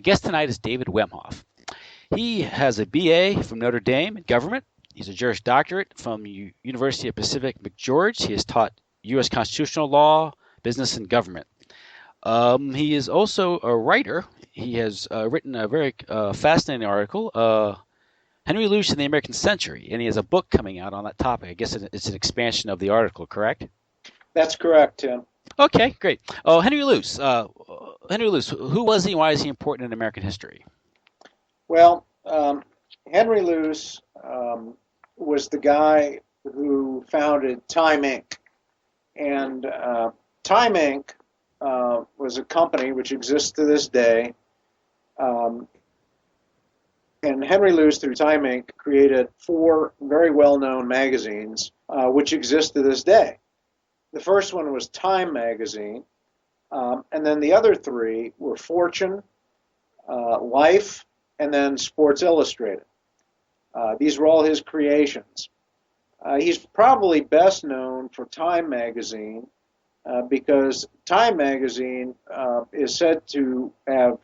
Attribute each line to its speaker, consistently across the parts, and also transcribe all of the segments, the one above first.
Speaker 1: My guest tonight is David Wemhoff. He has a BA from Notre Dame in government. He's a Juris Doctorate from University of Pacific McGeorge. He has taught U.S. constitutional law, business, and government. He is also a writer. He has written a very fascinating article, Henry Luce in the American Century, and he has a book coming out on that topic. I guess it's an expansion of the article, correct?
Speaker 2: That's correct, Tim.
Speaker 1: Okay, great. Oh, Henry Luce. Henry Luce, who was he and why is he important in American history?
Speaker 2: Well, Henry Luce was the guy who founded Time Inc. And Time Inc. Was a company which exists to this day. And Henry Luce, through Time Inc., created 4 very well-known magazines which exist to this day. The first one was Time magazine, and then the other 3 were Fortune, Life, and then Sports Illustrated. These were all his creations. He's probably best known for Time magazine because Time magazine is said to have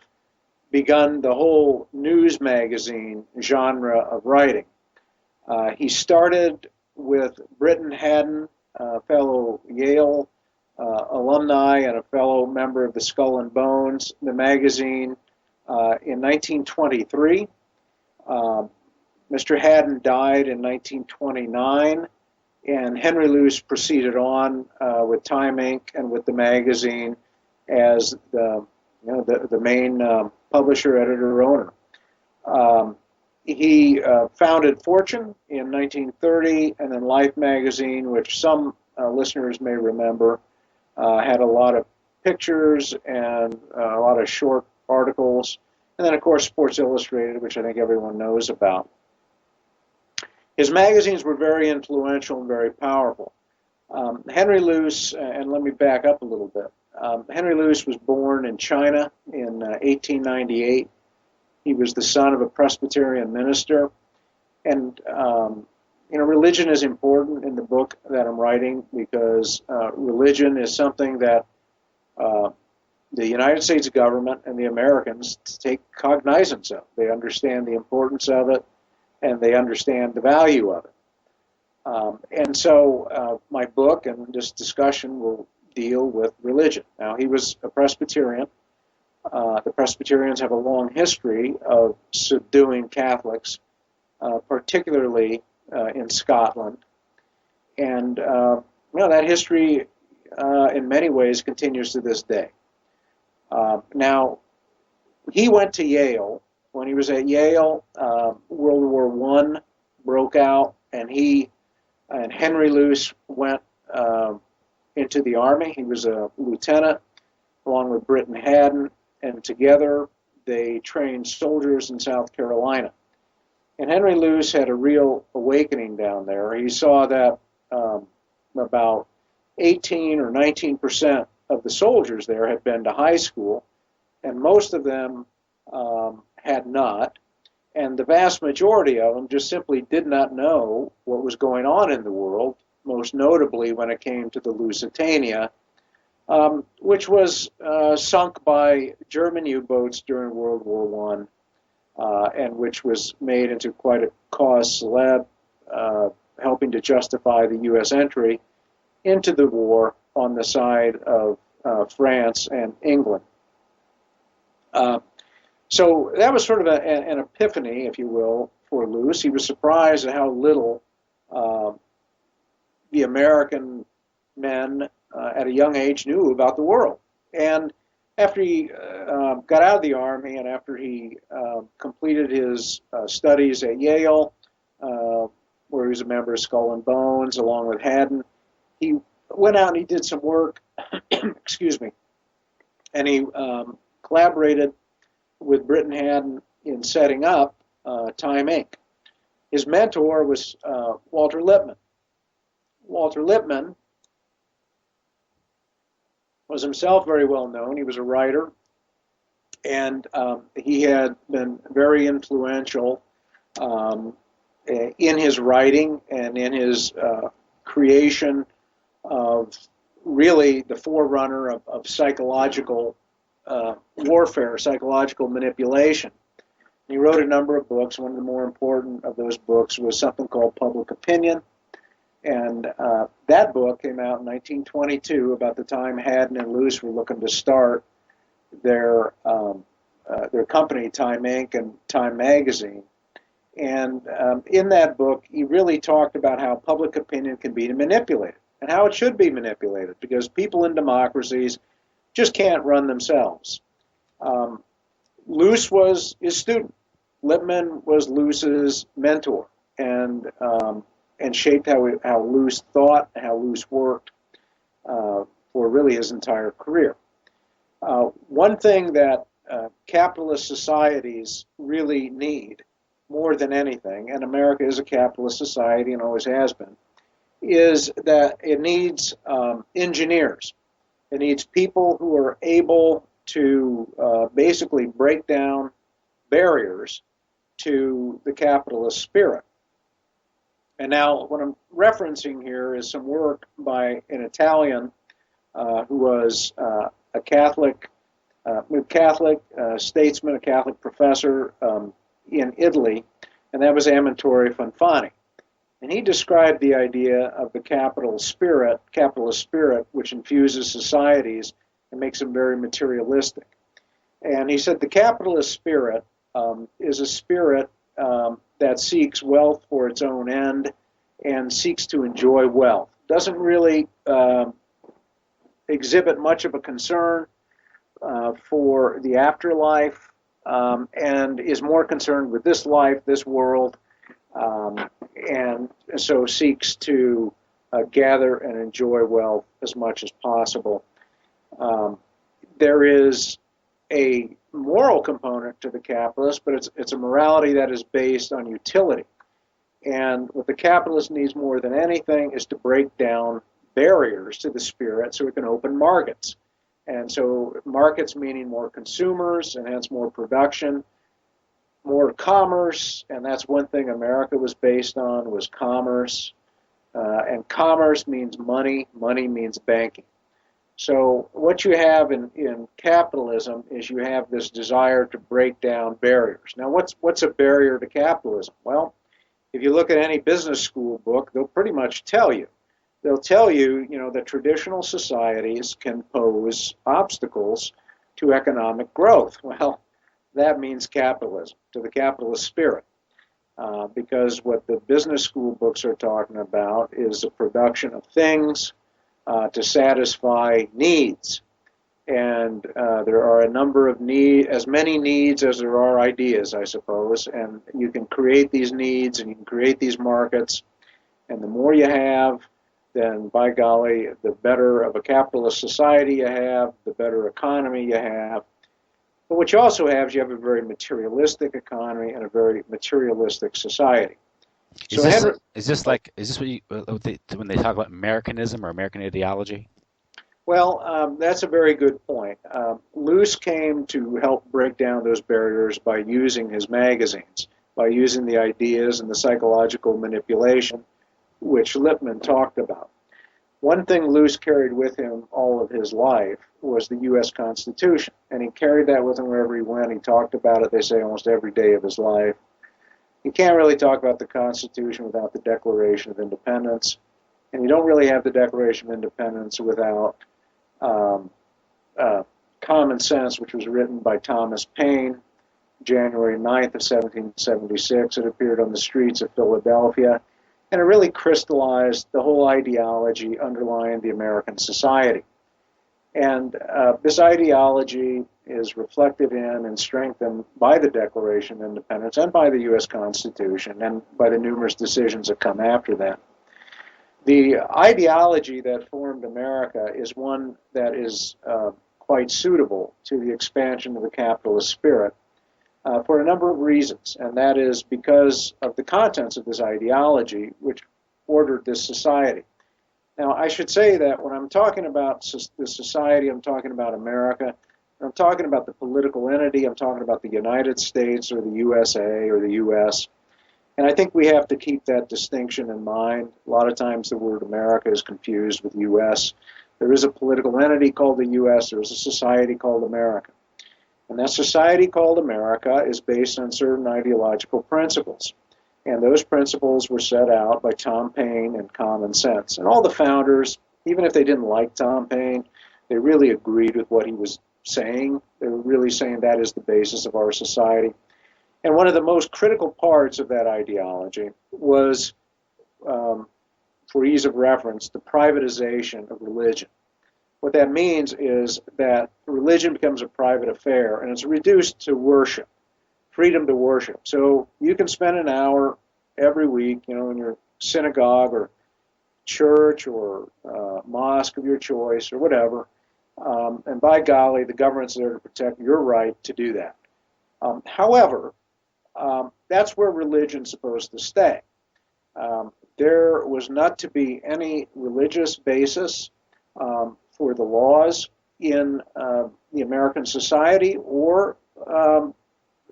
Speaker 2: begun the whole news magazine genre of writing. He started with Britton Haddon, a fellow Yale alumni and a fellow member of the Skull and Bones, the magazine in 1923. Mr. Haddon died in 1929, and Henry Luce proceeded on with Time Inc. and with the magazine as the main publisher, editor, owner. He founded Fortune in 1930, and then Life magazine, which some listeners may remember, had a lot of pictures and a lot of short articles, and then of course Sports Illustrated, which I think everyone knows about. His magazines were very influential and very powerful. Henry Luce, and let me back up a little bit. Henry Luce was born in China in 1898. He was the son of a Presbyterian minister. And, religion is important in the book that I'm writing because religion is something that the United States government and the Americans take cognizance of. They understand the importance of it, and they understand the value of it. And so my book and this discussion will deal with religion. Now, he was a Presbyterian. The Presbyterians have a long history of subduing Catholics, particularly in Scotland. And that history, in many ways, continues to this day. Now, he went to Yale. When he was at Yale, World War I broke out, and Henry Luce went into the Army. He was a lieutenant, along with Britton Haddon, and together they trained soldiers in South Carolina. And Henry Luce had a real awakening down there. He saw that about 18 or 19% of the soldiers there had been to high school, and most of them had not. And the vast majority of them just simply did not know what was going on in the world, most notably when it came to the Lusitania, which was sunk by German U-boats during World War I, and which was made into quite a cause célèbre, helping to justify the U.S. entry into the war on the side of France and England. So that was sort of an epiphany, if you will, for Luce. He was surprised at how little the American men at a young age knew about the world. And after he got out of the Army and after he completed his studies at Yale, where he was a member of Skull and Bones, along with Haddon, he went out and he did some work, excuse me, and he collaborated with Britton Haddon in setting up Time Inc. His mentor was Walter Lippmann. Walter Lippmann was himself very well known. He was a writer, and he had been very influential in his writing and in his creation of really the forerunner of psychological warfare, psychological manipulation. He wrote a number of books. One of the more important of those books was something called Public Opinion. And that book came out in 1922, about the time Haddon and Luce were looking to start their company, Time Inc. and Time Magazine. And in that book, he really talked about how public opinion can be manipulated and how it should be manipulated, because people in democracies just can't run themselves. Luce was his student. Lippmann was Luce's mentor, and shaped how Luce thought, how Luce worked for really his entire career. One thing that capitalist societies really need more than anything, and America is a capitalist society and always has been, is that it needs engineers. It needs people who are able to basically break down barriers to the capitalist spirit. And now what I'm referencing here is some work by an Italian who was a Catholic statesman, a Catholic professor in Italy, and that was Amintore Fanfani. And he described the idea of the capitalist spirit, which infuses societies and makes them very materialistic. And he said the capitalist spirit is a spirit that seeks wealth for its own end and seeks to enjoy wealth. Doesn't really exhibit much of a concern for the afterlife, and is more concerned with this life, this world, and so seeks to gather and enjoy wealth as much as possible. There is a moral component to the capitalist, but it's a morality that is based on utility. And what the capitalist needs more than anything is to break down barriers to the spirit so it can open markets. And so markets meaning more consumers and hence more production, more commerce, and that's one thing America was based on, was commerce. And commerce means money, money means banking. So what you have in capitalism is you have this desire to break down barriers. Now what's a barrier to capitalism? Well, if you look at any business school book, they'll pretty much tell you. They'll tell you, that traditional societies can pose obstacles to economic growth. Well, that means capitalism, to the capitalist spirit. Because what the business school books are talking about is the production of things to satisfy needs. And there are a number of as many needs as there are ideas, I suppose. And you can create these needs and you can create these markets. And the more you have, then by golly, the better of a capitalist society you have, the better economy you have. But what you also have is you have a very materialistic economy and a very materialistic society.
Speaker 1: Is this what when they talk about Americanism or American ideology?
Speaker 2: Well, that's a very good point. Luce came to help break down those barriers by using his magazines, by using the ideas and the psychological manipulation which Lippmann talked about. One thing Luce carried with him all of his life was the U.S. Constitution, and he carried that with him wherever he went. He talked about it, they say, almost every day of his life. You can't really talk about the Constitution without the Declaration of Independence, and you don't really have the Declaration of Independence without Common Sense, which was written by Thomas Paine, January 9th of 1776. It appeared on the streets of Philadelphia, and it really crystallized the whole ideology underlying the American society. And this ideology is reflected in and strengthened by the Declaration of Independence and by the U.S. Constitution and by the numerous decisions that come after that. The ideology that formed America is one that is quite suitable to the expansion of the capitalist spirit for a number of reasons, and that is because of the contents of this ideology which ordered this society. Now, I should say that when I'm talking about this society, I'm talking about America, I'm talking about the political entity, I'm talking about the United States or the USA or the U.S., and I think we have to keep that distinction in mind. A lot of times the word America is confused with U.S. There is a political entity called the U.S., there is a society called America. And that society called America is based on certain ideological principles. And those principles were set out by Tom Paine and Common Sense. And all the founders, even if they didn't like Tom Paine, they really agreed with what he was saying. They were really saying that is the basis of our society. And one of the most critical parts of that ideology was, for ease of reference, the privatization of religion. What that means is that religion becomes a private affair and it's reduced to worship, freedom to worship. So you can spend an hour every week, in your synagogue or church or mosque of your choice or whatever, and by golly, the government's there to protect your right to do that. However, that's where religion's supposed to stay. There was not to be any religious basis for the laws in the American society or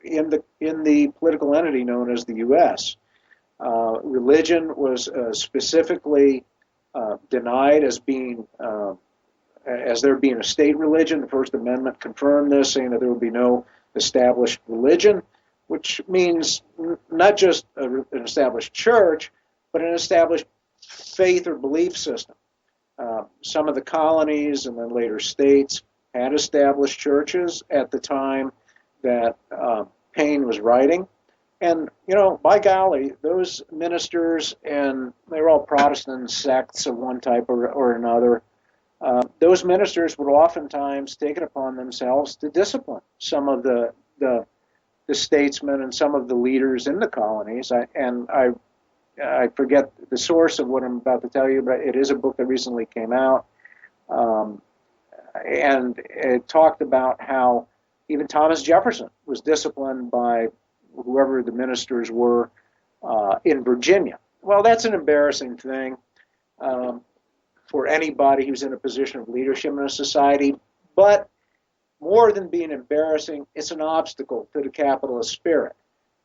Speaker 2: in the political entity known as the U.S. Religion was specifically denied as there being a state religion. The First Amendment confirmed this, saying that there would be no established religion, which means not just an established church, but an established faith or belief system. Some of the colonies and then later states had established churches at the time that Paine was writing. And, by golly, those ministers, and they were all Protestant sects of one type or another, those ministers would oftentimes take it upon themselves to discipline some of the statesmen and some of the leaders in the colonies. I forget the source of what I'm about to tell you, but it is a book that recently came out. And it talked about how even Thomas Jefferson was disciplined by whoever the ministers were in Virginia. Well, that's an embarrassing thing for anybody who's in a position of leadership in a society. But more than being embarrassing, it's an obstacle to the capitalist spirit.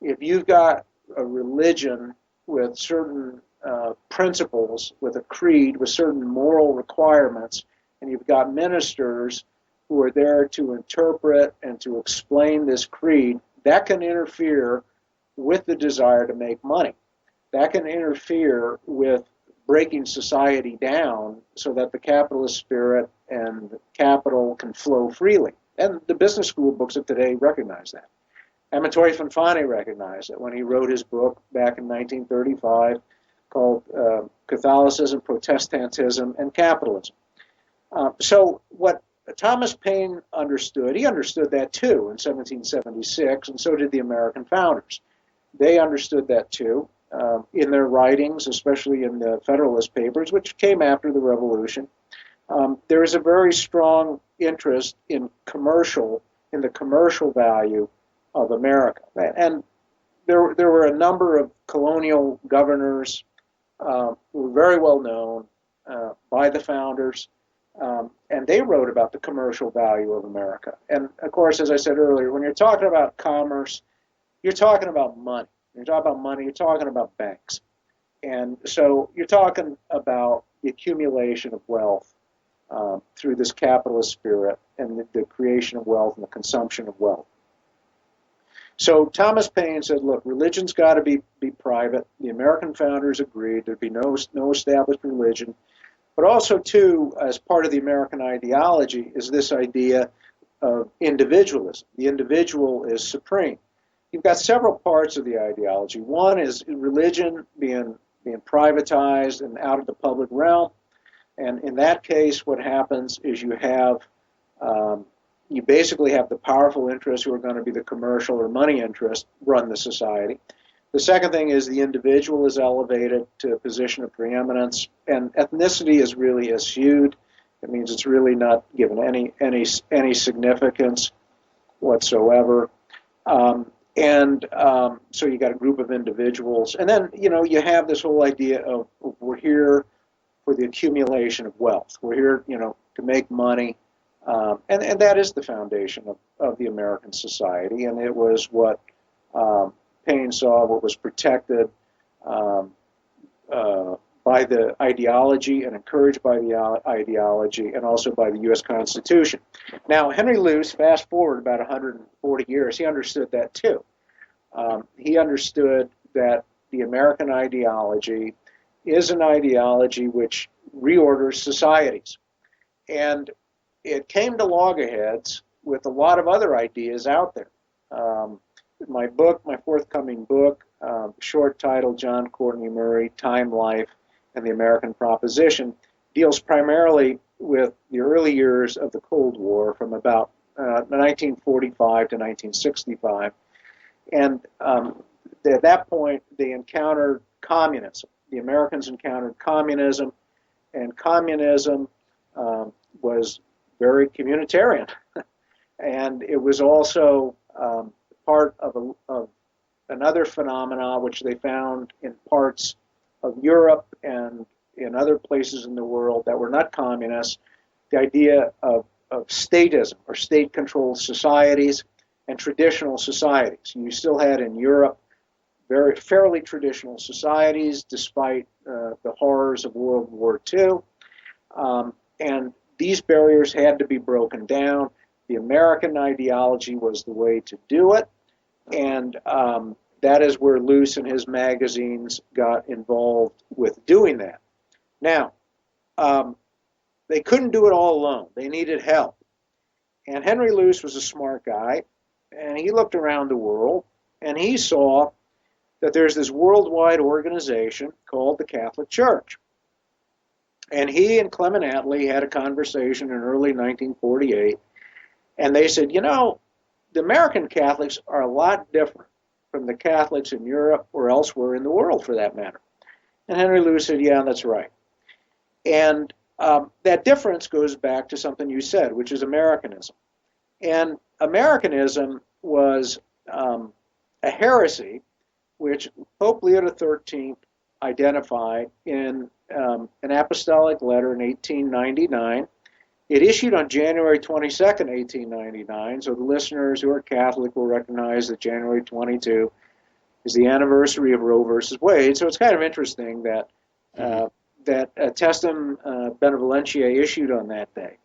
Speaker 2: If you've got a religion with certain principles, with a creed, with certain moral requirements, and you've got ministers who are there to interpret and to explain this creed, that can interfere with the desire to make money. That can interfere with breaking society down so that the capitalist spirit and capital can flow freely. And the business school books of today recognize that. Amatore Fanfani recognized it when he wrote his book back in 1935 called Catholicism, Protestantism, and Capitalism. So what Thomas Paine understood, he understood that too in 1776, and so did the American founders. They understood that too in their writings, especially in the Federalist Papers, which came after the Revolution. There is a very strong interest in the commercial value of America. And there were a number of colonial governors who were very well known by the founders, and they wrote about the commercial value of America. And of course, as I said earlier, when you're talking about commerce, you're talking about money. You're talking about money, you're talking about banks. And so you're talking about the accumulation of wealth through this capitalist spirit and the creation of wealth and the consumption of wealth. So Thomas Paine said, look, religion's got to be private. The American founders agreed there'd be no established religion. But also, too, as part of the American ideology is this idea of individualism. The individual is supreme. You've got several parts of the ideology. One is religion being privatized and out of the public realm. And in that case, what happens is you basically have the powerful interests who are going to be the commercial or money interests run the society. The second thing is the individual is elevated to a position of preeminence, and ethnicity is really eschewed. It means it's really not given any significance whatsoever. So you got a group of individuals, and then you have this whole idea of we're here for the accumulation of wealth. We're here, to make money, and that is the foundation of the American society, and it was what Paine saw, what was protected by by the ideology and encouraged by the ideology and also by the U.S. Constitution. Now, Henry Luce, fast forward about 140 years, he understood that too. He understood that the American ideology is an ideology which reorders societies. And it came to loggerheads with a lot of other ideas out there. My book, my forthcoming book, short title, John Courtney Murray, Time, Life, and the American Proposition, deals primarily with the early years of the Cold War from about 1945 to 1965. And at that point, they encountered communism. The Americans encountered communism, and communism was very communitarian. And it was also part of another phenomena which they found in parts of Europe and in other places in the world that were not communist, the idea of statism or state-controlled societies and traditional societies. You still had in Europe fairly traditional societies despite the horrors of World War II. And these barriers had to be broken down. The American ideology was the way to do it. And that is where Luce and his magazines got involved with doing that. Now, they couldn't do it all alone. They needed help. And Henry Luce was a smart guy, and he looked around the world, and he saw that there's this worldwide organization called the Catholic Church. And he and Clement Attlee had a conversation in early 1948, and they said, you know, the American Catholics are a lot different from the Catholics in Europe or elsewhere in the world, for that matter. And Henry Luce said, yeah, that's right. And that difference goes back to something you said, which is Americanism. And Americanism was a heresy which Pope Leo XIII identified in an apostolic letter in 1899. It issued on January 22nd, 1899, so the listeners who are Catholic will recognize that January 22 is the anniversary of Roe versus Wade. So it's kind of interesting that that Testem Benevolentiae issued on that day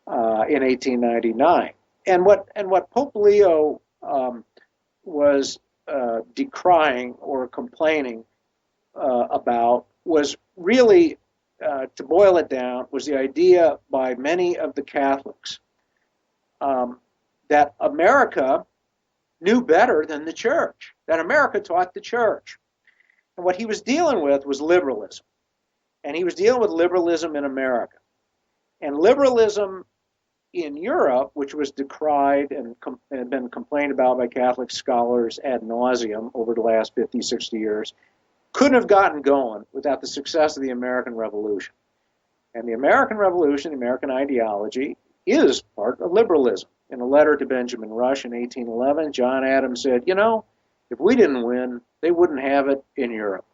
Speaker 2: in 1899. And what Pope Leo was decrying or complaining about was really, to boil it down, was the idea by many of the Catholics that America knew better than the church, that America taught the church. And what he was dealing with was liberalism. And he was dealing with liberalism in America. And liberalism in Europe, which was decried and been complained about by Catholic scholars ad nauseum over the last 50, 60 years, couldn't have gotten going without the success of the American Revolution. And the American Revolution, the American ideology, is part of liberalism. In a letter to Benjamin Rush in 1811, John Adams said, you know, if we didn't win, they wouldn't have it in Europe.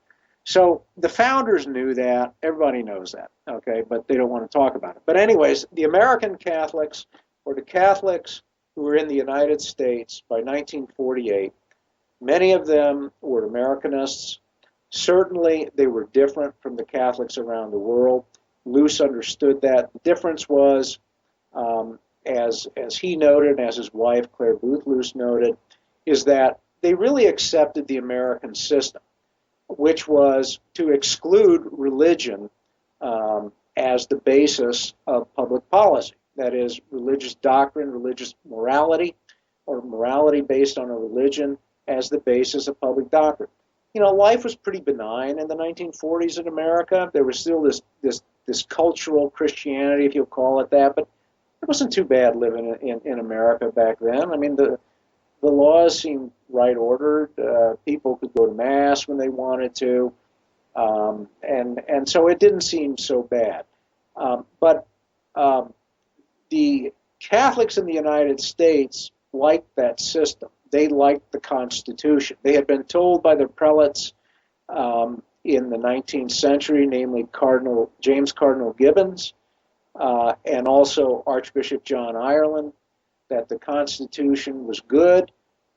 Speaker 2: So the founders knew that. Everybody knows that, okay, but they don't want to talk about it. But anyways, the American Catholics, or the Catholics who were in the United States by 1948, many of them were Americanists. Certainly, they were different from the Catholics around the world. Luce understood that. The difference was, as he noted, as his wife, Claire Booth Luce, noted, is that they really accepted the American system, which was to exclude religion as the basis of public policy. That is, religious doctrine, religious morality, or morality based on a religion as the basis of public doctrine. You know, life was pretty benign in the 1940s in America. There was still this cultural Christianity, if you'll call it that, but it wasn't too bad living in America back then. I mean, the laws seemed right ordered. People could go to mass when they wanted to, and so it didn't seem so bad. But the Catholics in the United States liked that system. They liked the Constitution. They had been told by their prelates in the 19th century, namely James Cardinal Gibbons, and also Archbishop John Ireland, that the Constitution was good,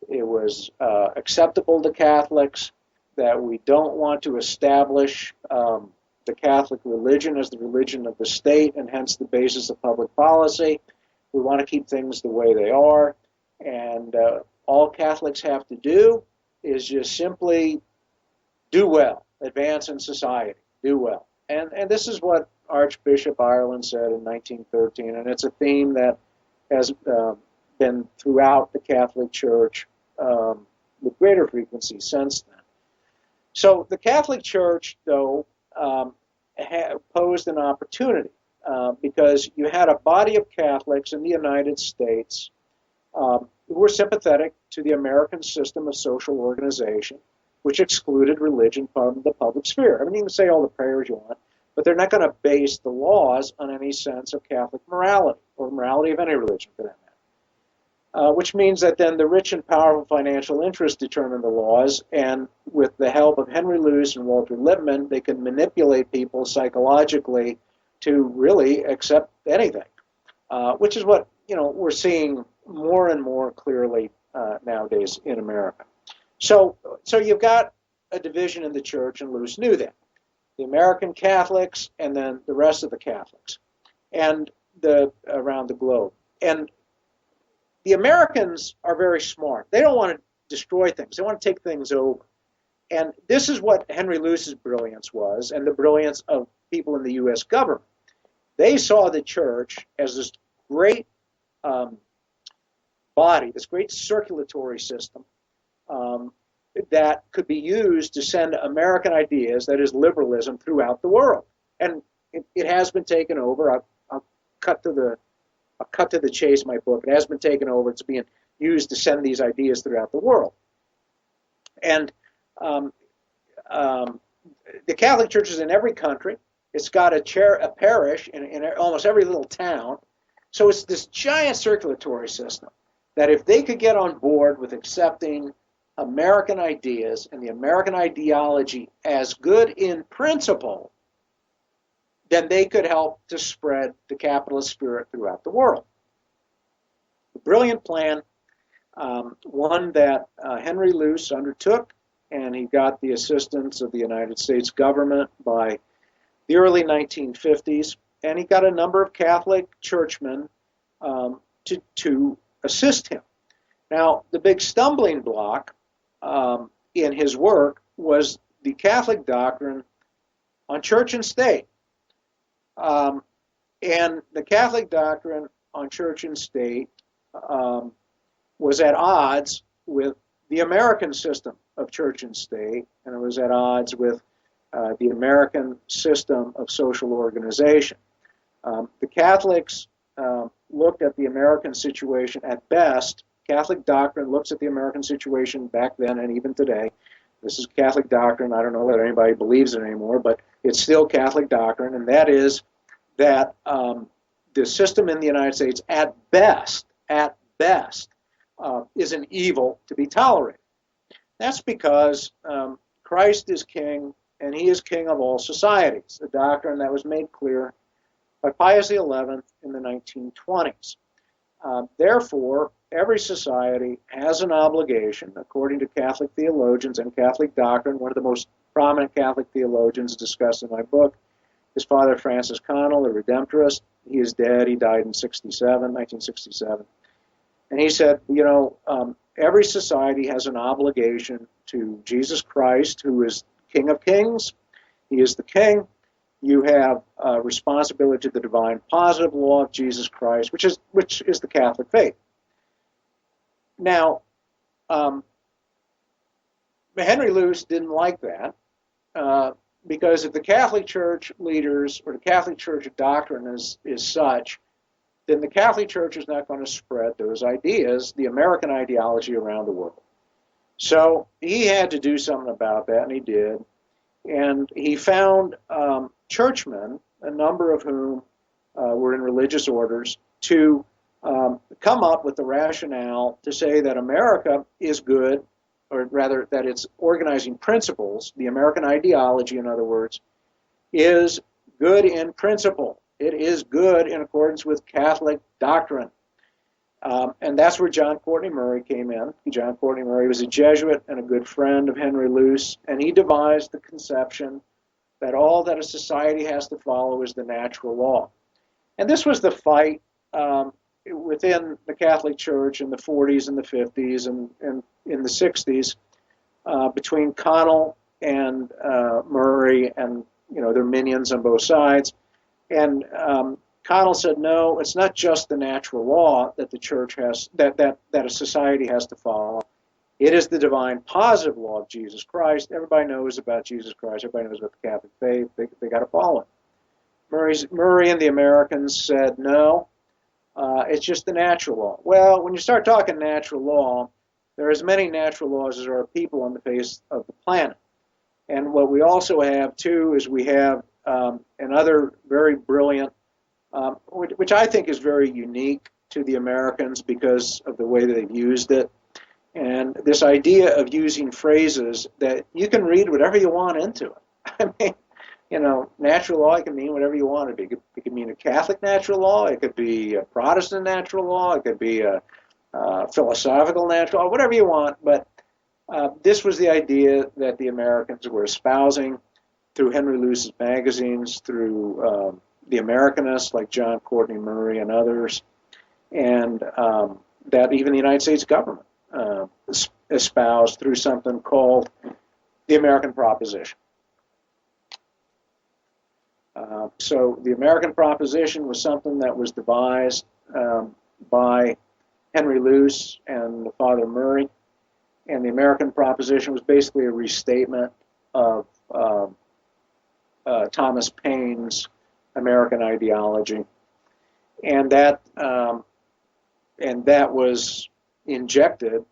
Speaker 2: it was acceptable to Catholics, that we don't want to establish the the Catholic religion as the religion of the state and hence the basis of public policy. We want to keep things the way they are. And all Catholics have to do is just simply do well, advance in society, do well. And this is what Archbishop Ireland said in 1913, and it's a theme that has been throughout the Catholic Church with greater frequency since then. So the Catholic Church, though, posed an opportunity because you had a body of Catholics in the United States who were sympathetic to the American system of social organization, which excluded religion from the public sphere. I mean, you can say all the prayers you want, but they're not going to base the laws on any sense of Catholic morality or morality of any religion for that matter. Which means that then the rich and powerful financial interests determine the laws, and with the help of Henry Luce and Walter Lippmann, they can manipulate people psychologically to really accept anything, which is what we're seeing more and more clearly nowadays in America. So you've got a division in the church, and Luce knew that. The American Catholics and then the rest of the Catholics and around the globe. And the Americans are very smart. They don't want to destroy things. They want to take things over. And this is what Henry Luce's brilliance was, and the brilliance of people in the U.S. government. They saw the church as this great body, this great circulatory system that could be used to send American ideas, that is liberalism, throughout the world. And it has been taken over. I'll cut to the chase, my book. It has been taken over. It's being used to send these ideas throughout the world. And the Catholic Church is in every country. It's got a parish in almost every little town. So it's this giant circulatory system that if they could get on board with accepting American ideas and the American ideology as good in principle, then they could help to spread the capitalist spirit throughout the world. A brilliant plan, one that Henry Luce undertook, and he got the assistance of the United States government by the early 1950s, and he got a number of Catholic churchmen to assist him. Now, the big stumbling block in his work was the Catholic doctrine on church and state. And the Catholic doctrine on church and state was at odds with the American system of church and state, and it was at odds with the American system of social organization. The Catholics looked at the American situation at best. Catholic doctrine looks at the American situation back then and even today. This is Catholic doctrine. I don't know that anybody believes it anymore, but it's still Catholic doctrine, and that is that the system in the United States, at best, is an evil to be tolerated. That's because Christ is king, and he is king of all societies, a doctrine that was made clear by Pius XI in the 1920s. Therefore, every society has an obligation, according to Catholic theologians and Catholic doctrine. One of the most prominent Catholic theologians discussed in my book is Father Francis Connell, a Redemptorist. He is dead. He died in 1967. And he said, every society has an obligation to Jesus Christ, who is King of Kings. He is the King. You have a responsibility to the divine positive law of Jesus Christ, which is the Catholic faith. Now, Henry Luce didn't like that because if the Catholic Church leaders or the Catholic Church doctrine is such, then the Catholic Church is not going to spread those ideas, the American ideology, around the world. So he had to do something about that, and he did. And he found churchmen, a number of whom were in religious orders, to come up with the rationale to say that America is good, or rather that its organizing principles, the American ideology, in other words, is good in principle. It is good in accordance with Catholic doctrine. And that's where John Courtney Murray came in. John Courtney Murray was a Jesuit and a good friend of Henry Luce, and he devised the conception that all that a society has to follow is the natural law. And this was the fight within the Catholic Church in the 40s and the 50s and in the 60s between Connell and Murray and their minions on both sides. And Connell said, no, it's not just the natural law that the church has, that a society has to follow. It is the divine positive law of Jesus Christ. Everybody knows about Jesus Christ. Everybody knows about the Catholic faith. They got to follow it. Murray and the Americans said, no, it's just the natural law. Well, when you start talking natural law, there are as many natural laws as there are people on the face of the planet. And what we also have, too, is we have another very brilliant, which I think is very unique to the Americans because of the way that they've used it. And this idea of using phrases that you can read whatever you want into it. I mean, natural law, it can mean whatever you want it to be. It could mean a Catholic natural law. It could be a Protestant natural law. It could be a philosophical natural law, whatever you want. But this was the idea that the Americans were espousing through Henry Luce's magazines, through the Americanists like John Courtney Murray and others, and that even the United States government espoused through something called the American Proposition. So the American Proposition was something that was devised by Henry Luce and Father Murray, and the American Proposition was basically a restatement of Thomas Paine's American ideology, and that was injected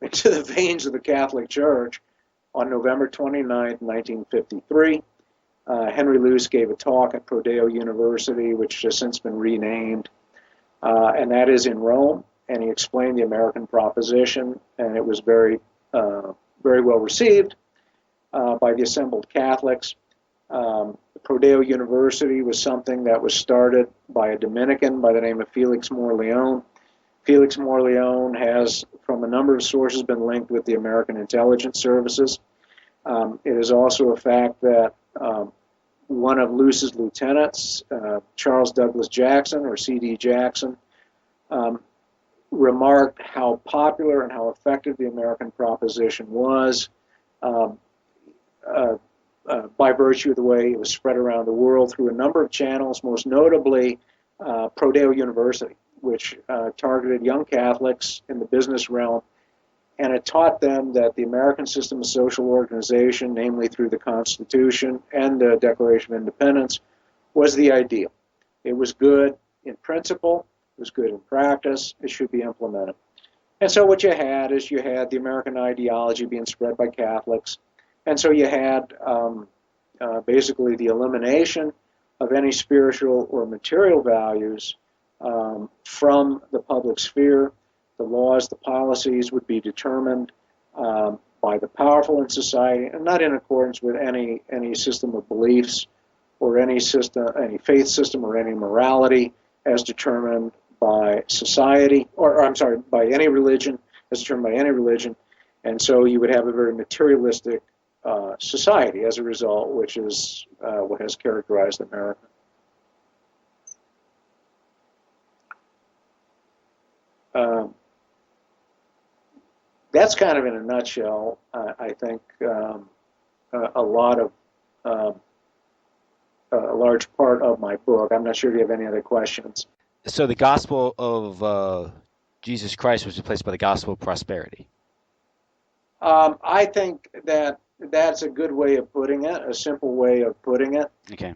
Speaker 2: into the veins of the Catholic Church on November 29, 1953. Henry Luce gave a talk at Prodeo University, which has since been renamed, and that is in Rome, and he explained the American Proposition, and it was very well received by the assembled Catholics. Prodeo University was something that was started by a Dominican by the name of Felix Morleone. Felix Morleone has, from a number of sources, been linked with the American intelligence services. It is also a fact that one of Luce's lieutenants, Charles Douglas Jackson, or C.D. Jackson, remarked how popular and how effective the American Proposition was by virtue of the way it was spread around the world through a number of channels, most notably Prodeo University, which targeted young Catholics in the business realm, and it taught them that the American system of social organization, namely through the Constitution and the Declaration of Independence, was the ideal. It was good in principle, it was good in practice, it should be implemented. And so what you had is you had the American ideology being spread by Catholics, and so you had basically the elimination of any spiritual or material values from the public sphere. The laws, the policies would be determined by the powerful in society, and not in accordance with any system of beliefs or any faith system or any morality as determined by society, by any religion, as determined by any religion. And so you would have a very materialistic society as a result, which is what has characterized America. That's kind of in a nutshell, I think, a large part of my book. I'm not sure if you have any other questions.
Speaker 1: So the gospel of Jesus Christ was replaced by the gospel of prosperity.
Speaker 2: I think that's a good way of putting it, a simple way of putting it.
Speaker 1: Okay.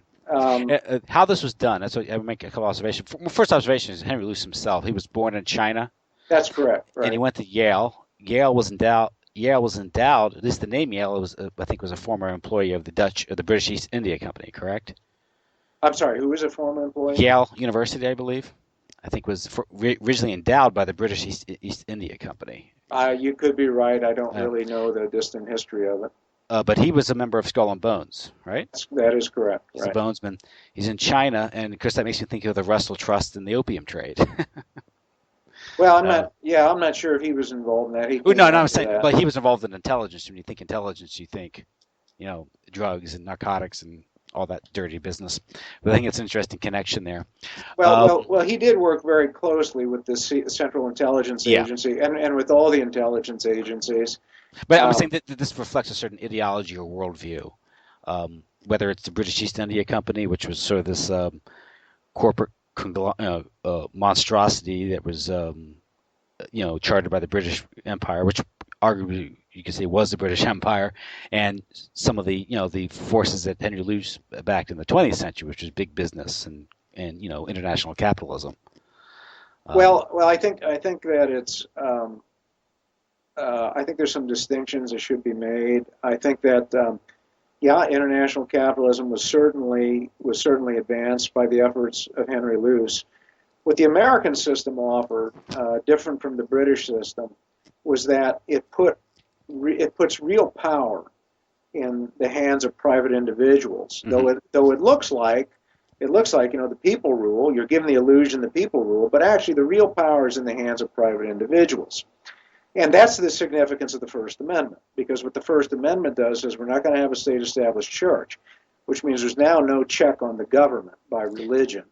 Speaker 1: How this was done, that's what I would make a couple observations. First observation is Henry Luce himself. He was born in China.
Speaker 2: That's correct. Right.
Speaker 1: And he went to Yale. Yale was endowed, at least the name Yale, I think was a former employee of the British East India Company, correct?
Speaker 2: I'm sorry, who was a former employee?
Speaker 1: Yale University, I believe. I think was originally endowed by the British East India Company.
Speaker 2: You could be right. I don't really know the distant history of it.
Speaker 1: But he was a member of Skull and Bones, right?
Speaker 2: That is correct.
Speaker 1: He's a bonesman. He's in China, and of course that makes me think of the Russell Trust and the opium trade.
Speaker 2: Well, I'm not sure if he was involved in that.
Speaker 1: I'm saying, but he was involved in intelligence. When you think intelligence, you think drugs and narcotics and all that dirty business. But I think it's an interesting connection there.
Speaker 2: Well, he did work very closely with the Central Intelligence
Speaker 1: Yeah,
Speaker 2: Agency and with all the intelligence agencies.
Speaker 1: but I'm saying
Speaker 2: Um,
Speaker 1: that this reflects a certain ideology or worldview. Whether it's the British East India Company, which was sort of this corporate monstrosity that was chartered by the British Empire, which arguably you could say was the British Empire, and some of the the forces that Henry Luce backed in the 20th century, which was big business and international capitalism.
Speaker 2: well, I think that it's I think there's some distinctions that should be made. I think that yeah, international capitalism was certainly advanced by the efforts of Henry Luce. What the American system offered, different from the British system, was that it puts real power in the hands of private individuals.
Speaker 1: Mm-hmm.
Speaker 2: Though it looks like the people rule. You're given the illusion the people rule, but actually the real power is in the hands of private individuals. And that's the significance of the First Amendment, because what the First Amendment does is we're not going to have a state-established church, which means there's now no check on the government by religion.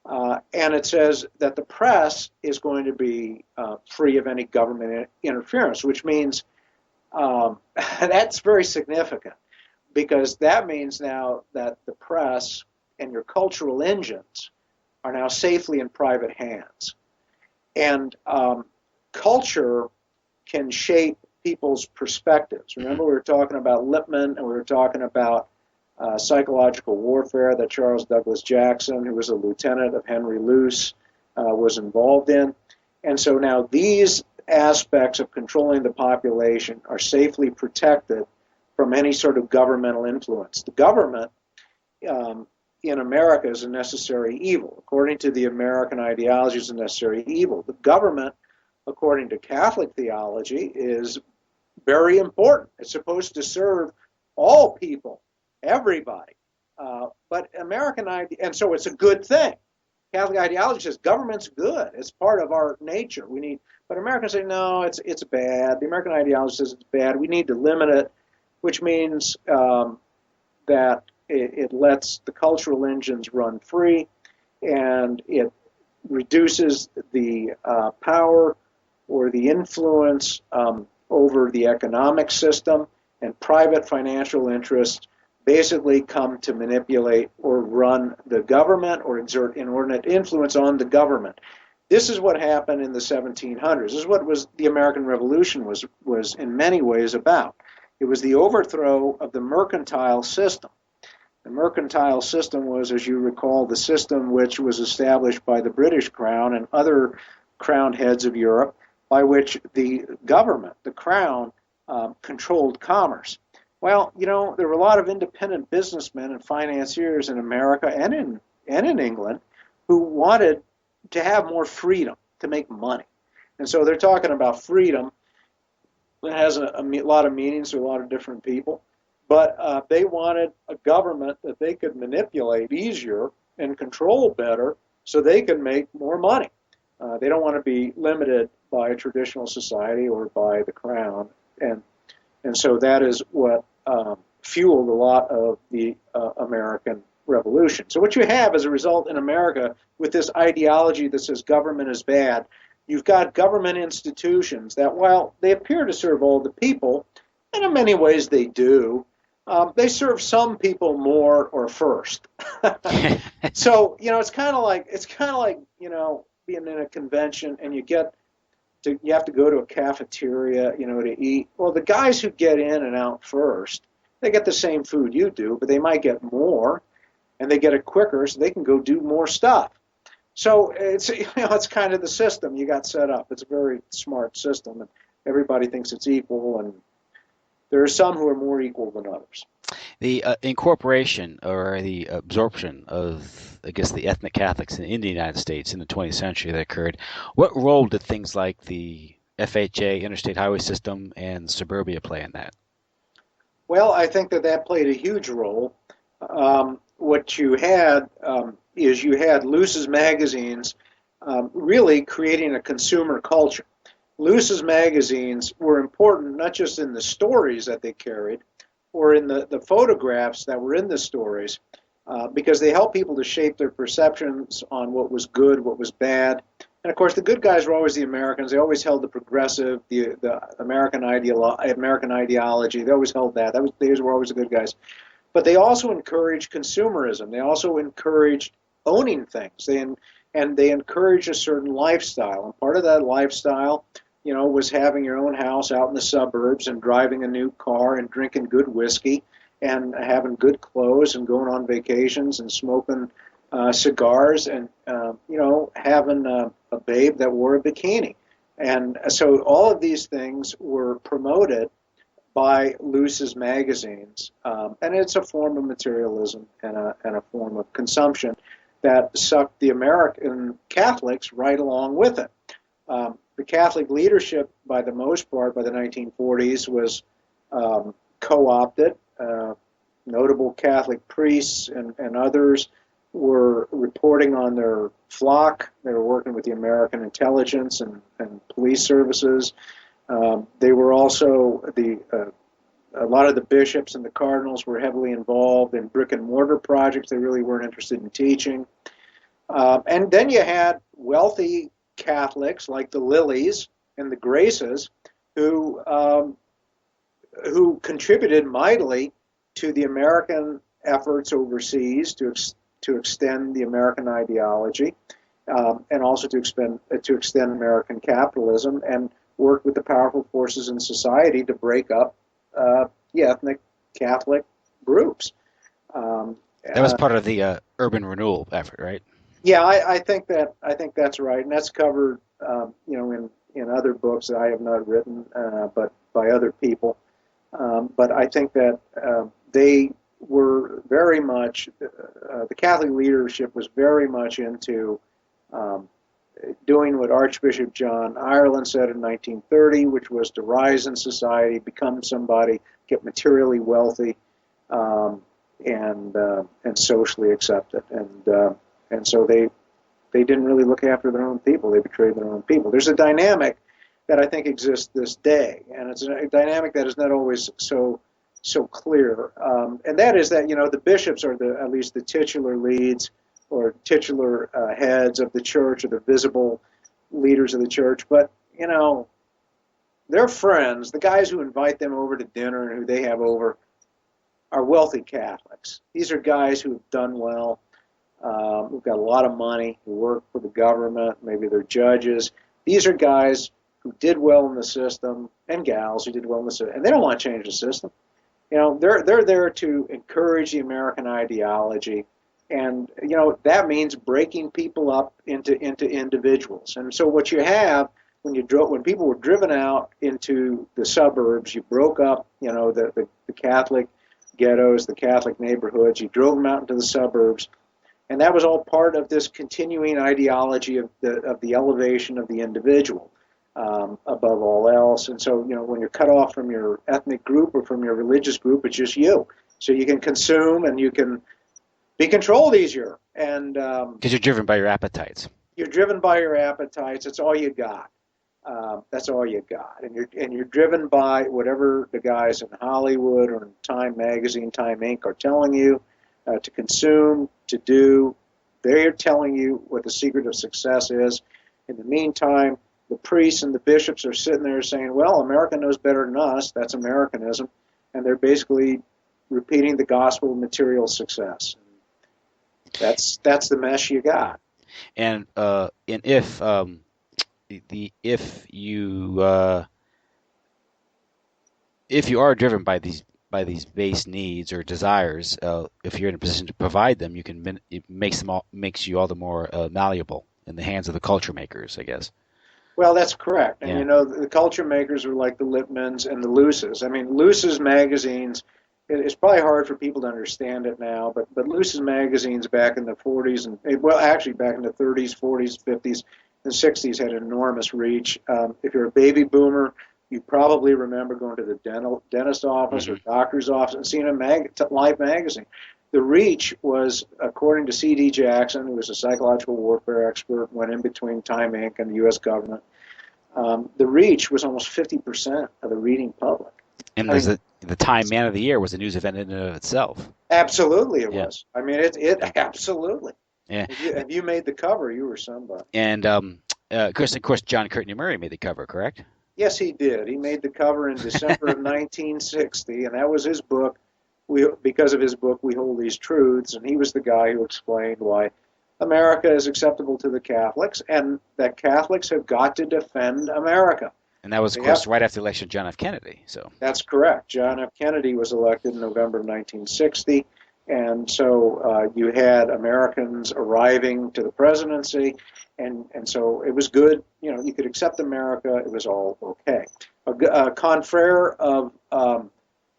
Speaker 2: And it says that the press is going to be free of any government interference, which means that's very significant, because that means now that the press and your cultural engines are now safely in private hands. And culture can shape people's perspectives. Remember, we were talking about Lippmann, and we were talking about psychological warfare that Charles Douglas Jackson, who was a lieutenant of Henry Luce, was involved in. And so now these aspects of controlling the population are safely protected from any sort of governmental influence. The government in America is a necessary evil. According to the American ideology, is a necessary evil. The government, according to Catholic theology, is very important. It's supposed to serve all people, everybody. But American idea, and so it's a good thing. Catholic ideology says government's good. It's part of our nature. But Americans say no, it's bad. The American ideology says it's bad. We need to limit it, which means that it lets the cultural engines run free, and it reduces the power or the influence over the economic system, and private financial interests basically come to manipulate or run the government or exert inordinate influence on the government. This is what happened in the 1700s. This is what the American Revolution was in many ways about. It was the overthrow of the mercantile system. The mercantile system was, as you recall, the system which was established by the British Crown and other crowned heads of Europe, by which the government, the crown, controlled commerce. Well, there were a lot of independent businessmen and financiers in America and in England who wanted to have more freedom to make money. And so they're talking about freedom. It has a lot of meanings to a lot of different people. But they wanted a government that they could manipulate easier and control better so they could make more money. They don't want to be limited by a traditional society or by the crown. And so that is what fueled a lot of the American Revolution. So what you have as a result in America with this ideology that says government is bad, you've got government institutions that, while they appear to serve all the people, and in many ways they do, they serve some people more or first. So it's kind of like being in a convention and you have to go to a cafeteria to eat. Well, the guys who get in and out first, they get the same food you do, but they might get more, and they get it quicker, so they can go do more stuff. So it's kind of the system you got set up. It's a very smart system, and everybody thinks it's equal, and there are some who are more equal than others.
Speaker 1: The incorporation or the absorption of, I guess, the ethnic Catholics in the United States in the 20th century that occurred, what role did things like the FHA, interstate highway system, and suburbia play in that?
Speaker 2: Well, I think that played a huge role. What you had is you had Luce's magazines really creating a consumer culture. Luce's magazines were important not just in the stories that they carried, or in the photographs that were in the stories, because they help people to shape their perceptions on what was good, what was bad. And of course, the good guys were always the Americans. They always held the progressive, the American ideology. They always held that. These were always the good guys. But they also encouraged consumerism. They also encouraged owning things. And they encouraged a certain lifestyle. And part of that lifestyle, was having your own house out in the suburbs and driving a new car and drinking good whiskey and having good clothes and going on vacations and smoking cigars and having a babe that wore a bikini. And so all of these things were promoted by Luce's magazines, and it's a form of materialism and a form of consumption that sucked the American Catholics right along with it. The Catholic leadership, by the most part, by the 1940s, was co-opted. Notable Catholic priests and others were reporting on their flock. They were working with the American intelligence and police services. They were also a lot of the bishops and the cardinals were heavily involved in brick and mortar projects. They really weren't interested in teaching. And then you had wealthy Catholics like the Lillies and the Graces who contributed mightily to the American efforts overseas to extend the American ideology and also to extend American capitalism, and work with the powerful forces in society to break up the ethnic Catholic groups.
Speaker 1: That was part of the urban renewal effort, right?
Speaker 2: Yeah, I think that's right, and that's covered in other books that I have not written, but by other people. But I think that they were very much the Catholic leadership was very much into doing what Archbishop John Ireland said in 1930, which was to rise in society, become somebody, get materially wealthy, and socially accepted. And so they didn't really look after their own people. They betrayed their own people. There's a dynamic that I think exists this day, and it's a dynamic that is not always so clear. And that is that the bishops are at least the titular leads or titular heads of the church, or the visible leaders of the church. But their friends, the guys who invite them over to dinner and who they have over, are wealthy Catholics. These are guys who have done well, who've got a lot of money, who work for the government, maybe they're judges. These are guys who did well in the system, and gals who did well in the system, and they don't want to change the system. They're there to encourage the American ideology, and that means breaking people up into individuals. And so what you have when people were driven out into the suburbs, you broke up the Catholic ghettos, the Catholic neighborhoods. You drove them out into the suburbs, and that was all part of this continuing ideology of the elevation of the individual above all else. And so when you're cut off from your ethnic group or from your religious group, it's just you. So you can consume and you can be controlled easier. And
Speaker 1: because you're driven by your appetites.
Speaker 2: You're driven by your appetites. It's all you got. That's all you got, and you're driven by whatever the guys in Hollywood or in Time Magazine, Time Inc. are telling you to consume, to do. They're telling you what the secret of success is. In the meantime, the priests and the bishops are sitting there saying, "Well, America knows better than us." That's Americanism, and they're basically repeating the gospel of material success. That's the mess you got.
Speaker 1: And if you are driven by these base needs or desires, if you're in a position to provide them, it makes you all the more malleable in the hands of the culture makers, I guess.
Speaker 2: Well, that's correct. And
Speaker 1: Yeah.
Speaker 2: the culture makers are like the Lipmans and the Luces. I mean, Luce's magazines, it's probably hard for people to understand it now, but Luce's magazines back in the 40s actually back in the 30s, 40s, 50s, and 60s had enormous reach. If you're a baby boomer, you probably remember going to the dentist office or doctor's office and seeing a Life magazine. The reach was, according to C.D. Jackson, who was a psychological warfare expert, went in between Time Inc. and the U.S. government. The reach was almost 50% of the reading public.
Speaker 1: And the Time Man of the Year was a news event in and of itself.
Speaker 2: Absolutely, it
Speaker 1: Yeah,
Speaker 2: was. I mean, it absolutely.
Speaker 1: yeah.
Speaker 2: If you made the cover, you were somebody.
Speaker 1: And of course, John Courtney Murray made the cover, correct?
Speaker 2: Yes, he did. He made the cover in December of 1960, and that was his book. Because of his book, We Hold These Truths, and he was the guy who explained why America is acceptable to the Catholics, and that Catholics have got to defend America.
Speaker 1: And that was, of course, right after the election of John F. Kennedy. So
Speaker 2: that's correct. John F. Kennedy was elected in November of 1960, and so you had Americans arriving to the presidency, and so it was good. You know, you could accept America. It was all okay. A confrere of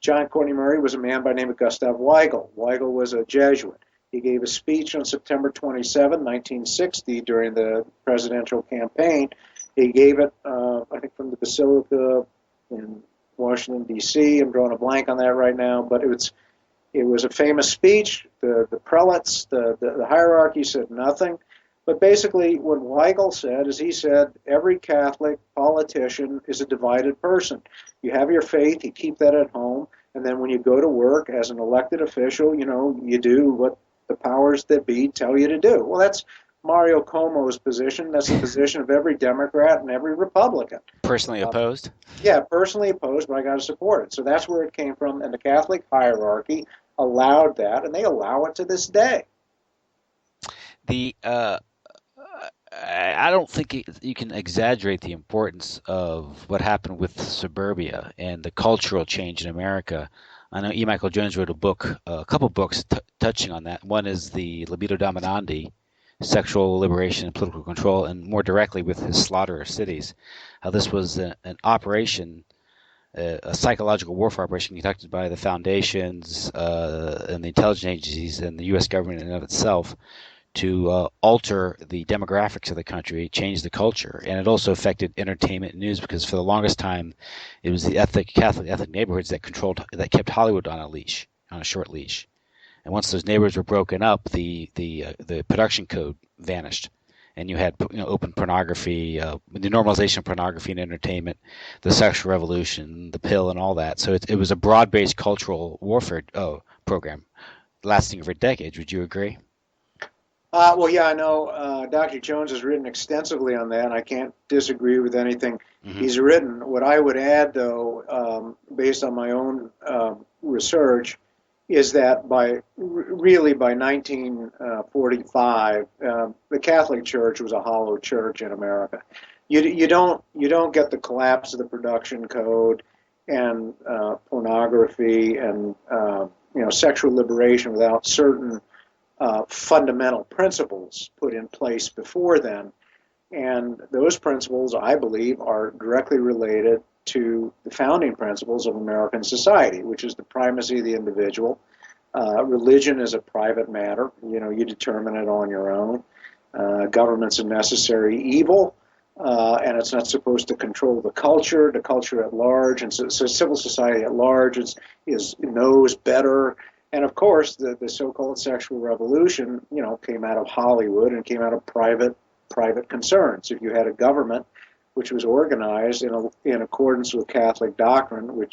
Speaker 2: John Courtney Murray was a man by the name of Gustav Weigel. Weigel was a Jesuit. He gave a speech on September 27, 1960, during the presidential campaign. He gave it, I think, from the Basilica in Washington, D.C. I'm drawing a blank on that right now, but it was a famous speech. The prelates, the hierarchy said nothing. But basically, what Weigel said is he said every Catholic politician is a divided person. You have your faith, you keep that at home, and then when you go to work as an elected official, you know, you do what the powers that be tell you to do. Well, that's Mario Cuomo's position. That's the position of every Democrat and every Republican.
Speaker 1: personally opposed?
Speaker 2: Yeah, personally opposed, but I got to support it. So that's where it came from, and the Catholic hierarchy allowed that, and they allow it to this day.
Speaker 1: The I don't think you can exaggerate the importance of what happened with suburbia and the cultural change in America. I know E. Michael Jones wrote a couple books touching on that. One is the Libido Dominandi, Sexual Liberation and Political Control, and more directly with his Slaughter of Cities, how this was an operation, a psychological warfare operation conducted by the foundations and the intelligence agencies and the U.S. government in and of itself to alter the demographics of the country, change the culture, and it also affected entertainment and news because for the longest time, it was the Catholic ethnic neighborhoods that kept Hollywood on a short leash. And once those neighborhoods were broken up, the production code vanished, and you had open pornography, the normalization of pornography and entertainment, the sexual revolution, the pill, and all that. So it was a broad-based cultural warfare program lasting for decades. Would you agree?
Speaker 2: Well, yeah, I know Dr. Jones has written extensively on that, and I can't disagree with anything he's written. What I would add, though, based on my own research, is that really by 1945, the Catholic Church was a hollow church in America. You don't get the collapse of the production code and pornography and sexual liberation without certain fundamental principles put in place before then. And those principles, I believe, are directly related to the founding principles of American society, which is the primacy of the individual. Religion is a private matter. You determine it on your own. Government's a necessary evil, and it's not supposed to control the culture at large. And so civil society at large knows better. And of course, the so-called sexual revolution, came out of Hollywood and came out of private concerns. If you had a government which was organized in accordance with Catholic doctrine,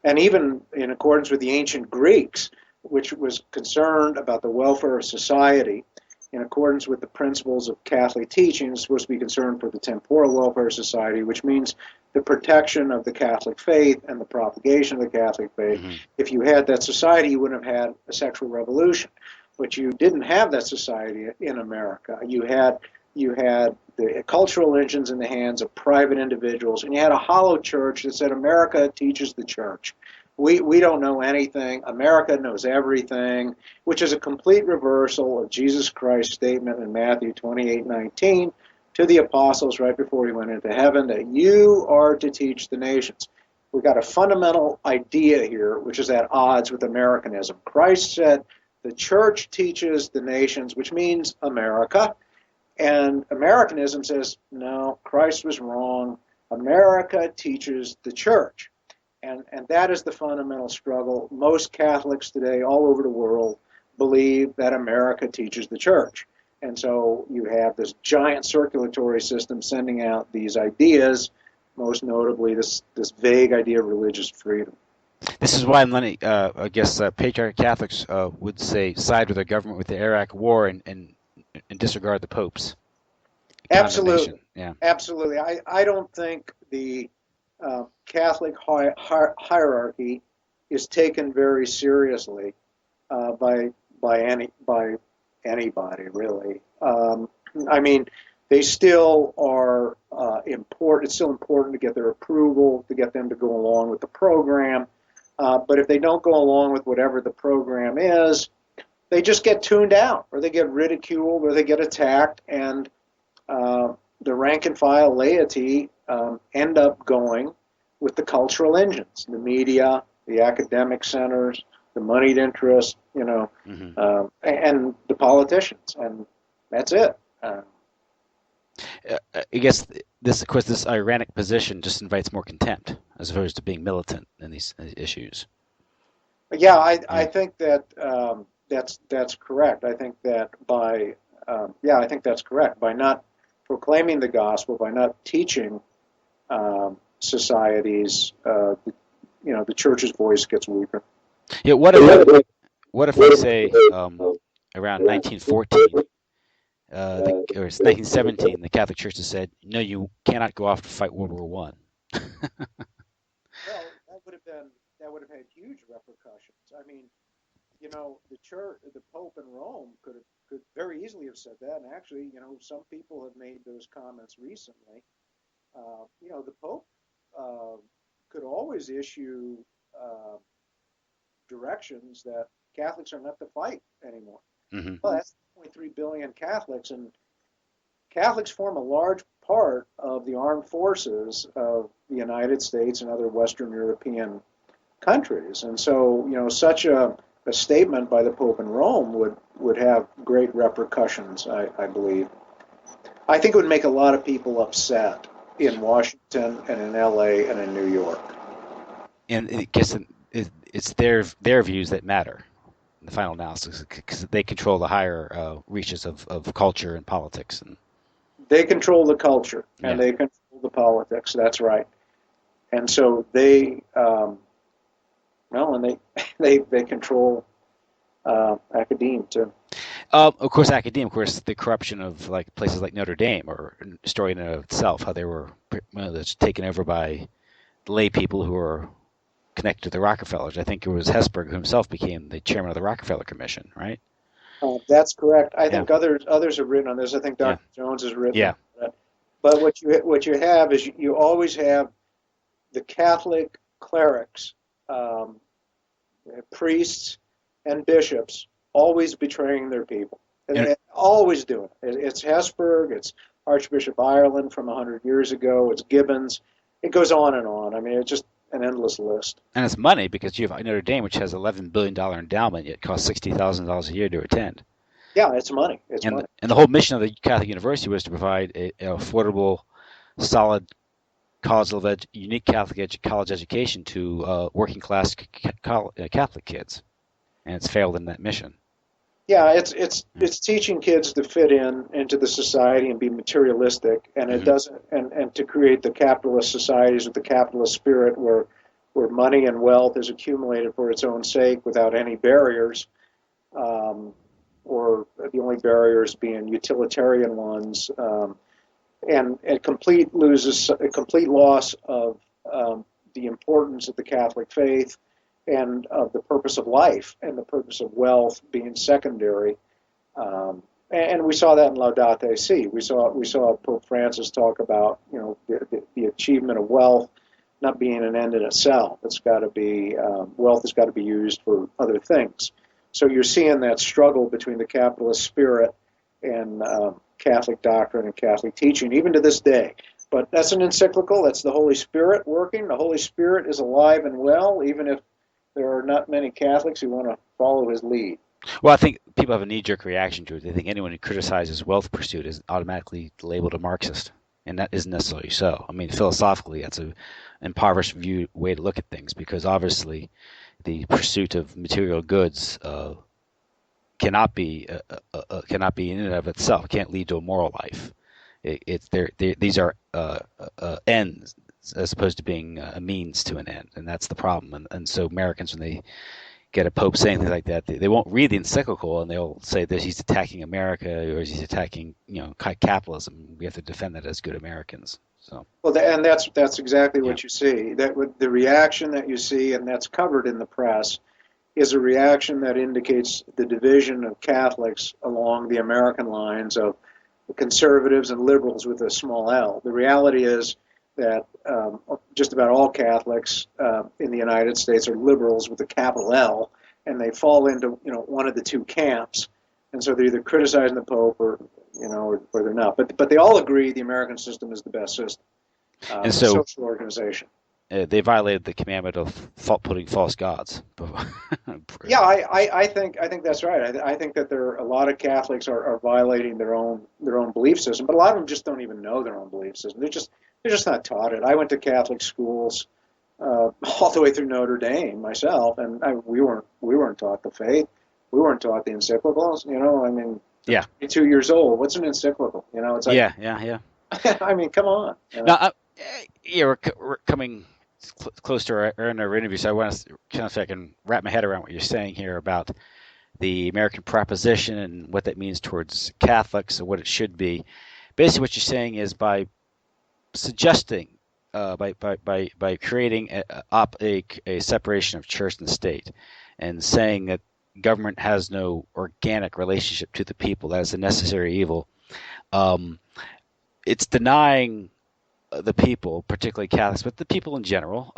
Speaker 2: and even in accordance with the ancient Greeks, which was concerned about the welfare of society, in accordance with the principles of Catholic teaching, is supposed to be concerned for the temporal welfare of society, which means the protection of the Catholic faith and the propagation of the Catholic faith. Mm-hmm. If you had that society, you wouldn't have had a sexual revolution. But you didn't have that society in America. You had the cultural engines in the hands of private individuals, and you had a hollow church that said America teaches the church. We don't know anything. America knows everything, which is a complete reversal of Jesus Christ's statement in Matthew 28:19 to the apostles right before he went into heaven, that you are to teach the nations. We've got a fundamental idea here, which is at odds with Americanism. Christ said the church teaches the nations, which means America. And Americanism says, no, Christ was wrong. America teaches the church. And that is the fundamental struggle. Most Catholics today all over the world believe that America teaches the church. And so you have this giant circulatory system sending out these ideas, most notably this vague idea of religious freedom.
Speaker 1: This is why many, I guess, patriarchal Catholics would say side with the government with the Iraq War and disregard the popes. Condemnation.
Speaker 2: Absolutely,
Speaker 1: Yeah.
Speaker 2: absolutely. I don't think the Catholic hierarchy is taken very seriously by anybody really. I mean, they still are important. It's still important to get their approval, to get them to go along with the program. But if they don't go along with whatever the program is, they just get tuned out, or they get ridiculed, or they get attacked, and the rank and file laity end up going with the cultural engines, the media, the academic centers, the moneyed interests, and the politicians, and that's it.
Speaker 1: I guess this, of course, this ironic position just invites more contempt as opposed to being militant in these issues.
Speaker 2: Yeah, I
Speaker 1: Yeah.
Speaker 2: think that that's correct. I think that I think that's correct. By not proclaiming the gospel, by not teaching societies, the church's voice gets weaker.
Speaker 1: Yeah. What if we say around 1914, or it's 1917, the Catholic Church has said, no, you cannot go off to fight World War One.
Speaker 2: Well, that would have had huge repercussions. I mean, the church, the Pope in Rome could very easily have said that, and actually, some people have made those comments recently. The Pope uh, could always issue uh, directions that Catholics are not to fight anymore.
Speaker 1: Mm-hmm.
Speaker 2: Well, that's 3 billion Catholics, and Catholics form a large part of the armed forces of the United States and other Western European countries. And so, such a statement by the Pope in Rome would have great repercussions, I believe. I think it would make a lot of people upset in Washington and in LA and in New York.
Speaker 1: And I guess it's their views that matter in the final analysis because they control the higher reaches of culture and politics. And
Speaker 2: They control the culture and
Speaker 1: yeah.
Speaker 2: they control the politics. That's right. And so they, and they control academia too.
Speaker 1: Of course, academia. Of course, the corruption of like places like Notre Dame, or a story in and of itself, how they were that's taken over by lay people who are connected to the Rockefellers. I think it was Hesburgh who himself became the chairman of the Rockefeller Commission, right?
Speaker 2: That's correct. I
Speaker 1: Yeah.
Speaker 2: think others have written on this. I think
Speaker 1: Yeah.
Speaker 2: Dr. Jones has written
Speaker 1: Yeah.
Speaker 2: on it. But what you have is you always have the Catholic clerics, um, priests, and bishops always betraying their people.
Speaker 1: And
Speaker 2: Always doing it. It's Hesburgh, it's Archbishop Ireland from 100 years ago, it's Gibbons. It goes on and on. I mean, it's just an endless list.
Speaker 1: and it's money because you have Notre Dame, which has $11 billion endowment, yet costs $60,000 a year to attend.
Speaker 2: Yeah, it's money. It's
Speaker 1: And
Speaker 2: money.
Speaker 1: and the whole mission of the Catholic University was to provide a affordable, solid unique Catholic college education to working class Catholic kids, and it's failed in that mission.
Speaker 2: Yeah, it's teaching kids to fit into the society and be materialistic, and it
Speaker 1: Mm-hmm.
Speaker 2: doesn't, and to create the capitalist societies with the capitalist spirit where money and wealth is accumulated for its own sake without any barriers, um, or the only barriers being utilitarian ones, and a complete loss of the importance of the Catholic faith and of the purpose of life and the purpose of wealth being secondary. And we saw that in Laudate Si. We saw Pope Francis talk about the achievement of wealth not being an end in itself. It's got to be wealth has got to be used for other things. So you're seeing that struggle between the capitalist spirit and Catholic doctrine and Catholic teaching, even to this day. But that's an encyclical. That's the Holy Spirit working. The Holy Spirit is alive and well, even if there are not many Catholics who want to follow his lead.
Speaker 1: Well, I think people have a knee-jerk reaction to it. They think anyone who criticizes wealth pursuit is automatically labeled a Marxist, and that isn't necessarily so. I mean, philosophically, that's an impoverished way to look at things, because obviously the pursuit of material goods cannot be in and of itself. It can't lead to a moral life. These are ends. as opposed to being a means to an end, and that's the problem. And so Americans, when they get a pope saying things like that, they won't read the encyclical, and they'll say that he's attacking America or he's attacking capitalism. We have to defend that as good Americans. So
Speaker 2: Well, and that's exactly
Speaker 1: yeah,
Speaker 2: what you see. That the reaction that you see, and that's covered in the press, is a reaction that indicates the division of Catholics along the American lines of conservatives and liberals with a small L. The reality is that just about all Catholics in the United States are liberals with a capital L, and they fall into one of the two camps, and so they're either criticizing the Pope or they're not. But they all agree the American system is the best system,
Speaker 1: and
Speaker 2: a
Speaker 1: so
Speaker 2: social organization.
Speaker 1: they violated the commandment of putting false gods.
Speaker 2: Yeah, I think that's right. I think that there are a lot of Catholics are violating their own belief system, but a lot of them just don't even know their own belief system. They're just not taught it. I went to Catholic schools all the way through Notre Dame myself, and we weren't taught the faith. We weren't taught the encyclicals. I mean,
Speaker 1: Yeah.
Speaker 2: 22 years old. What's an encyclical? It's like
Speaker 1: Yeah.
Speaker 2: I mean, come on.
Speaker 1: Now, yeah, we're coming close to our end of our interview, so I want to kind of, if I can wrap my head around what you're saying here about the American proposition and what that means towards Catholics and what it should be. Basically, what you're saying is by suggesting, by creating a separation of church and state, and saying that government has no organic relationship to the people, that is a necessary evil. It's denying the people, particularly Catholics, but the people in general,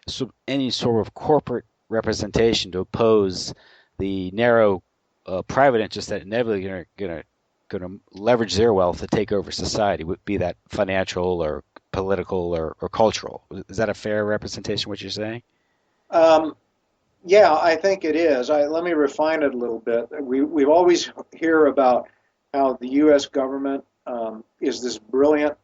Speaker 1: so any sort of corporate representation to oppose the narrow private interests that inevitably are going to leverage their wealth to take over society, be that financial or political or cultural. Is that a fair representation of what you're saying?
Speaker 2: Yeah, I think it is. Let me refine it a little bit. We always hear about how the U.S. government is this brilliant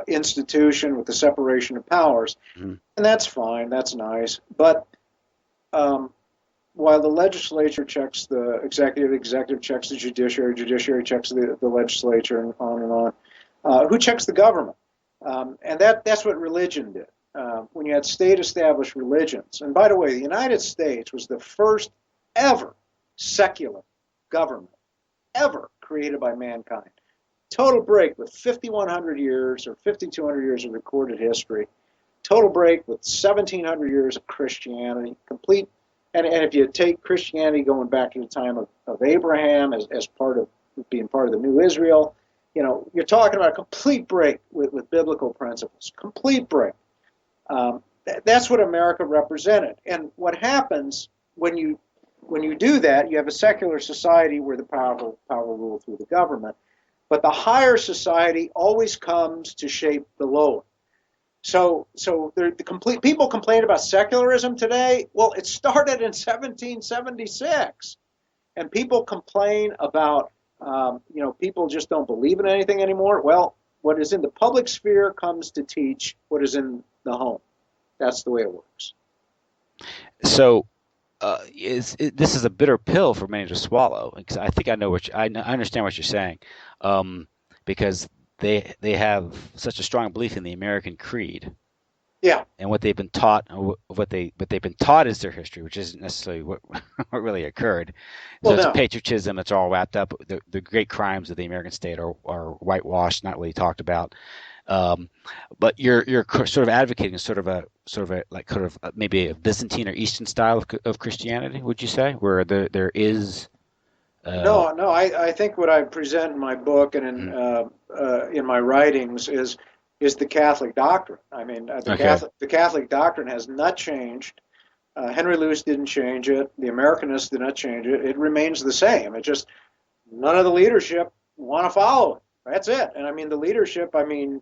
Speaker 2: institution with the separation of powers,
Speaker 1: Mm-hmm.
Speaker 2: and that's fine. That's nice. But while the legislature checks the executive checks the judiciary checks the legislature, and on, who checks the government? And that's what religion did. When you had state-established religions, and by the way, the United States was the first ever secular government ever created by mankind. Total break with 5,100 years or 5,200 years of recorded history. Total break with 1,700 years of Christianity. Complete. And if you take Christianity going back to the time of Abraham as part of being part of the new Israel, you're talking about a complete break with biblical principles. Complete break. That's what America represented. And what happens when you do that, you have a secular society where the power rule through the government. But the higher society always comes to shape the lower. So people complain about secularism today. Well, it started in 1776, and people complain about people just don't believe in anything anymore. Well, what is in the public sphere comes to teach what is in the home. That's the way it works.
Speaker 1: So, this is a bitter pill for many to swallow? Because I think I know I understand what you're saying, because they have such a strong belief in the American creed.
Speaker 2: Yeah.
Speaker 1: And what they've been taught, what they've been taught is their history, which isn't necessarily what really occurred. So it's patriotism. It's all wrapped up. The great crimes of the American state are whitewashed, not really talked about. But you're sort of advocating sort of maybe a Byzantine or Eastern style of Christianity. Would you say where there is?
Speaker 2: No. I think what I present in my book and in my writings is the Catholic doctrine. I mean, the Catholic doctrine has not changed. Henry Luce didn't change it. The Americanists did not change it. It remains the same. It just none of the leadership want to follow it. That's it. And I mean the leadership. I mean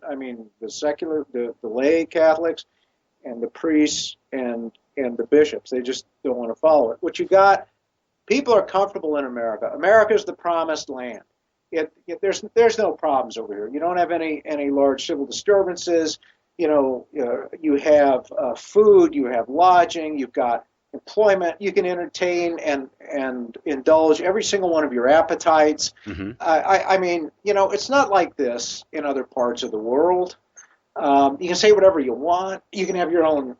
Speaker 2: the secular, the lay Catholics, and the priests and the bishops. They just don't want to follow it. What you got? People are comfortable in America. America is the promised land. There's no problems over here. You don't have any large civil disturbances. You have food, you have lodging, you've got employment. You can entertain and indulge every single one of your appetites.
Speaker 1: Mm-hmm.
Speaker 2: I mean, it's not like this in other parts of the world. You can say whatever you want. You can have your own,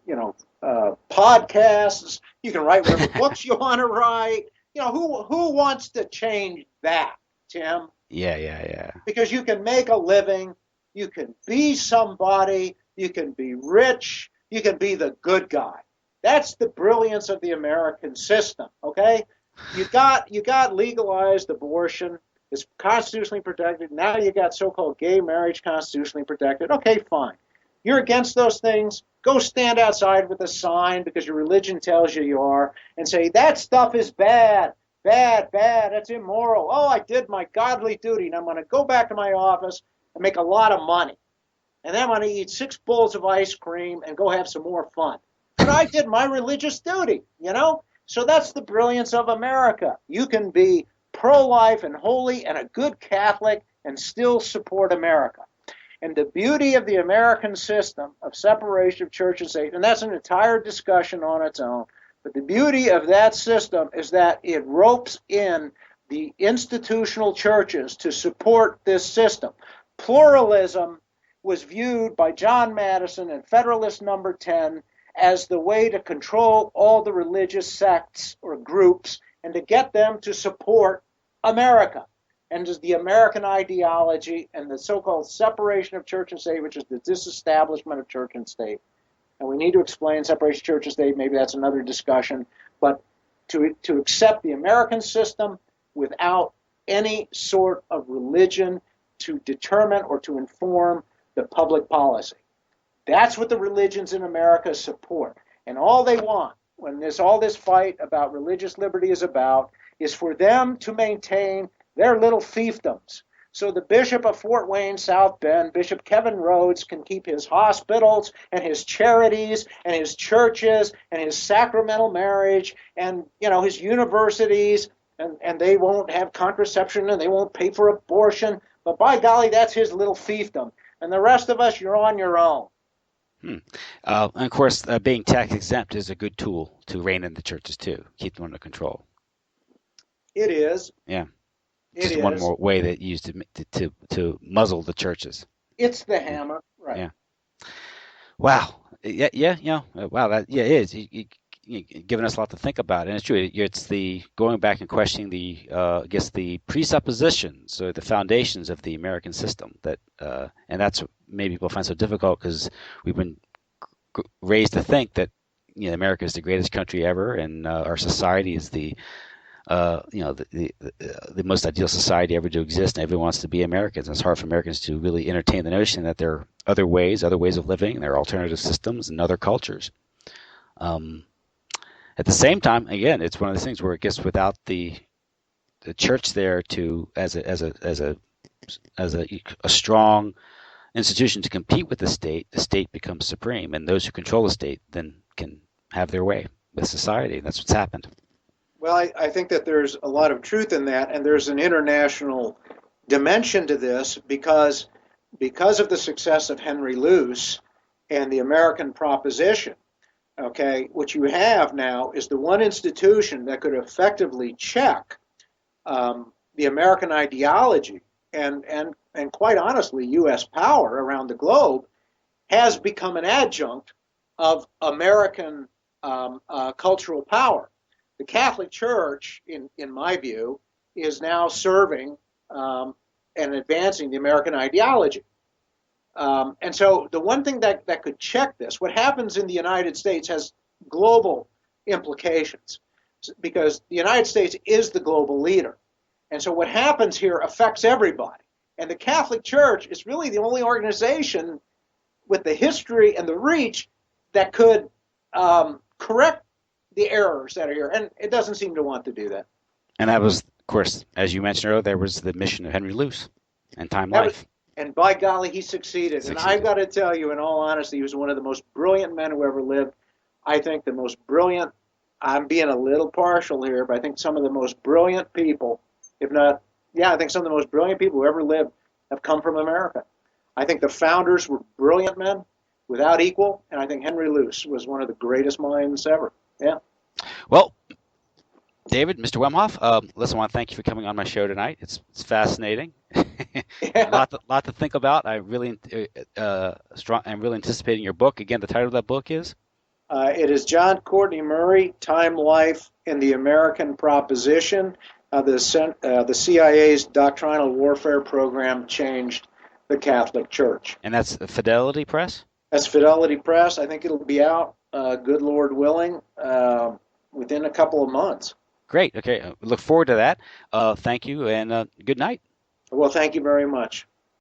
Speaker 2: podcasts. You can write whatever books you want to write. Who wants to change that, Tim?
Speaker 1: Yeah.
Speaker 2: Because you can make a living, you can be somebody, you can be rich, you can be the good guy. That's the brilliance of the American system, okay? You got legalized abortion. It's constitutionally protected. Now you got so-called gay marriage constitutionally protected. Okay, fine. You're against those things. Go stand outside with a sign because your religion tells you you are and say that stuff is bad. Bad, bad, that's immoral. Oh, I did my godly duty, and I'm going to go back to my office and make a lot of money. And then I'm going to eat 6 bowls of ice cream and go have some more fun. But I did my religious duty. So that's the brilliance of America. You can be pro-life and holy and a good Catholic and still support America. And the beauty of the American system of separation of church and state, and that's an entire discussion on its own, but the beauty of that system is that it ropes in the institutional churches to support this system. Pluralism was viewed by John Madison in Federalist Number 10 as the way to control all the religious sects or groups and to get them to support America and the American ideology and the so-called separation of church and state, which is the disestablishment of church and state. And we need to explain separation of church and state. Maybe that's another discussion. But to accept the American system without any sort of religion to determine or to inform the public policy. That's what the religions in America support. And all they want, when all this fight about religious liberty is about, is for them to maintain their little fiefdoms. So the Bishop of Fort Wayne, South Bend, Bishop Kevin Rhodes, can keep his hospitals and his charities and his churches and his sacramental marriage and his universities, and they won't have contraception and they won't pay for abortion. But by golly, that's his little fiefdom. And the rest of us, you're on your own.
Speaker 1: And of course, being tax exempt is a good tool to rein in the churches too, keep them under control.
Speaker 2: It is.
Speaker 1: Yeah. Just one more way that used to muzzle the churches.
Speaker 2: It's the hammer, right?
Speaker 1: Yeah. Wow. Yeah. Wow. It is. You're giving us a lot to think about, and it's true. It's the going back and questioning the presuppositions or the foundations of the American system and that's what maybe people find so difficult because we've been raised to think that America is the greatest country ever, and our society is the most ideal society ever to exist, and everyone wants to be Americans. And it's hard for Americans to really entertain the notion that there are other ways of living, there are alternative systems and other cultures. At the same time, again, it's one of those things where it gets without the church there as a strong institution to compete with the state becomes supreme, and those who control the state then can have their way with society. And that's what's happened.
Speaker 2: Well, I think that there's a lot of truth in that, and there's an international dimension to this because of the success of Henry Luce and the American proposition. Okay, what you have now is the one institution that could effectively check the American ideology and quite honestly, U.S. power around the globe has become an adjunct of American cultural power. The Catholic Church, in my view, is now serving and advancing the American ideology. And so the one thing that could check this, what happens in the United States has global implications because the United States is the global leader. And so what happens here affects everybody. And the Catholic Church is really the only organization with the history and the reach that could correct the errors that are here. And it doesn't seem to want to do that.
Speaker 1: And that was, of course, as you mentioned earlier, there was the mission of Henry Luce and Time Life.
Speaker 2: And by golly, he succeeded. And I've got to tell you, in all honesty, he was one of the most brilliant men who ever lived. I think the most brilliant, I'm being a little partial here, but I think some of the most brilliant people, if not, I think some of the most brilliant people who ever lived have come from America. I think the founders were brilliant men without equal, and I think Henry Luce was one of the greatest minds ever. Yeah.
Speaker 1: Well, David, Mr. Wemhoff, listen, I want to thank you for coming on my show tonight. It's fascinating.
Speaker 2: Yeah.
Speaker 1: Lot to think about. I'm really anticipating your book. Again, the title of that book is.
Speaker 2: It is John Courtney Murray, Time, Life, and the American Proposition. The CIA's doctrinal warfare program changed the Catholic Church.
Speaker 1: And that's Fidelity Press?
Speaker 2: That's Fidelity Press. I think it'll be out, good Lord willing, within a couple of months.
Speaker 1: Great. Okay. Look forward to that. Thank you and good night.
Speaker 2: Well, thank you very much.